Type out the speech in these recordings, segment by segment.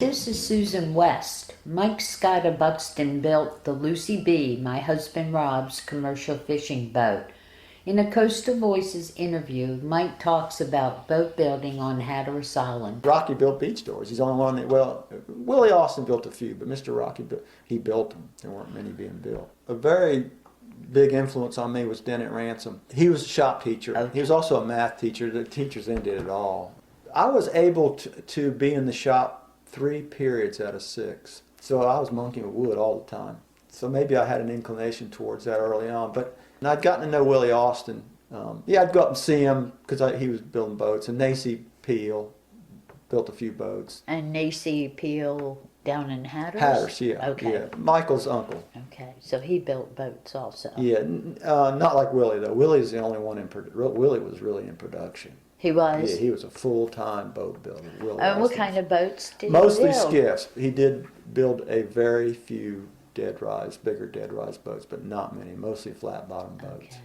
This is Susan West. Mike Scott of Buxton built the Lucy B., my husband Rob's commercial fishing boat. In a Coastal Voices interview, Mike talks about boat building on Hatteras Island. Rocky built beach doors. He's the only one that, well, Willie Austin built a few, but Mr. Rocky, he built them. There weren't many being built. A very big influence on me was Dennett Ransom. He was a shop teacher. Okay. He was also a math teacher. The teachers then did it all. I was able to be in the shop 3 periods out of 6. So I was monkeying with wood all the time. So maybe I had an inclination towards that early on. But and I'd gotten to know Willie Austin. I'd go up and see him because he was building boats. And Nacy Peel built a few boats. And Nacy Peel down in Hatteras? Hatteras, yeah. Okay. Yeah. Michael's uncle. Okay, so he built boats also. Yeah, not like Willie though. Willie's the only one Willie was really in production. He was? Yeah, he was a full-time boat builder. What kind of boats did Mostly he build? skiffs. He did build a very few bigger dead rise boats, but not many. Mostly flat-bottom boats. Okay.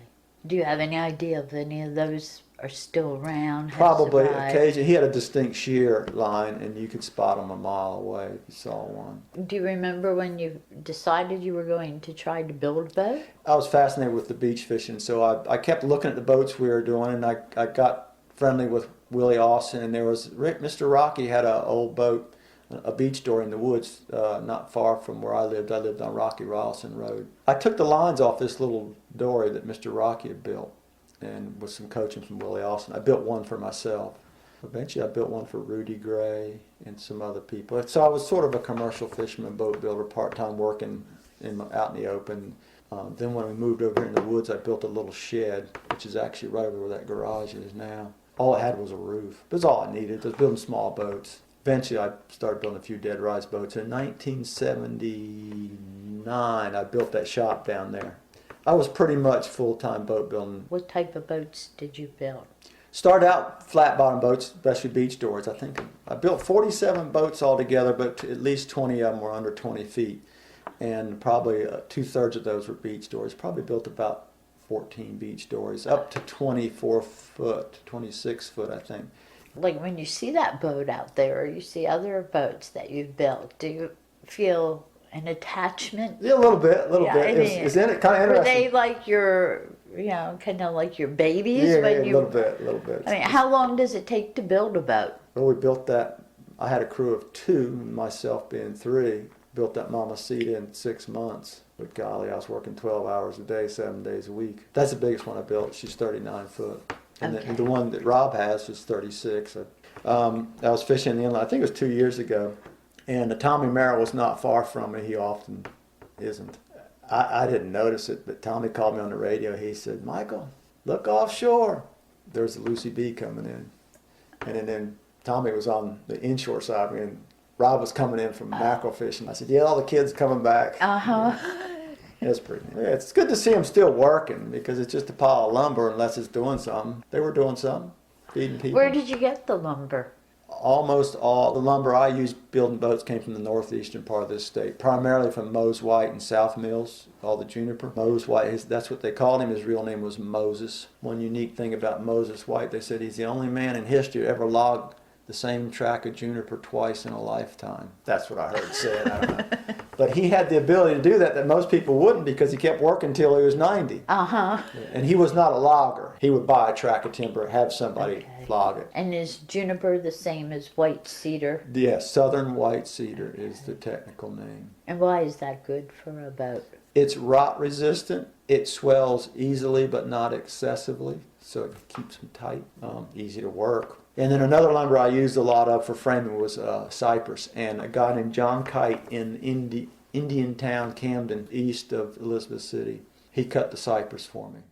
Do you have any idea if any of those are still around? Probably. Occasionally. He had a distinct shear line, and you could spot them a mile away if you saw one. Do you remember when you decided you were going to try to build a boat? I was fascinated with the beach fishing, so I kept looking at the boats we were doing, and I got friendly with Willie Austin, and there was Mr. Rocky had an old boat, a beach dory in the woods, not far from where I lived. I lived on Rocky Ralston Road. I took the lines off this little dory that Mr. Rocky had built, and with some coaching from Willie Austin, I built one for myself. Eventually, I built one for Rudy Gray and some other people. So I was sort of a commercial fisherman, boat builder, part-time working out in the open. Then when we moved over here in the woods, I built a little shed, which is actually right over where that garage is now. All it had was a roof. That's all I needed. I was building small boats. Eventually, I started building a few dead rise boats. In 1979, I built that shop down there. I was pretty much full-time boat building. What type of boats did you build? Started out flat-bottom boats, especially beach doors. I think I built 47 boats altogether, but at least 20 of them were under 20 feet. And probably 2/3 of those were beach doors. Probably built about 14 beach dories, up to 24 foot, 26 foot, I think. Like when you see that boat out there, or you see other boats that you've built, do you feel an attachment? Yeah, a little bit. It's kind of interesting. Were they like your, kind of like your babies? Yeah, when a little bit. I mean, how long does it take to build a boat? Well, we built that. I had a crew of 2, myself being 3. Built that Mamacita in 6 months. But golly, I was working 12 hours a day, 7 days a week. That's the biggest one I built. She's 39 foot. And Okay. the one that Rob has is 36. I was fishing in the inlet, I think it was 2 years ago, and Tommy Merrill was not far from me. He often isn't. I didn't notice it, but Tommy called me on the radio. He said, "Michael, look offshore. There's a Lucy B coming in." And then Tommy was on the inshore side, and Rob was coming in from mackerel fishing. I said, "Yeah, all the kids coming back." Uh-huh. It's pretty neat. Yeah, it's good to see them still working because it's just a pile of lumber unless it's doing something. They were doing something, feeding people. Where did you get the lumber? Almost all the lumber I used building boats came from the northeastern part of this state, primarily from Mose White and South Mills, all the juniper. Mose White, that's what they called him. His real name was Moses. One unique thing about Moses White, they said he's the only man in history to ever log the same track of juniper twice in a lifetime. That's what I heard said. I don't know. But he had the ability to do that most people wouldn't because he kept working until he was 90. Uh-huh. And he was not a logger. He would buy a track of timber, have somebody log it. And is juniper the same as white cedar? Yes, southern white cedar is the technical name. And why is that good for a boat? It's rot resistant. It swells easily but not excessively, so it keeps them tight, easy to work. And then another lumber I used a lot of for framing was cypress. And a guy named John Kite in Indian Town, Camden, east of Elizabeth City, he cut the cypress for me.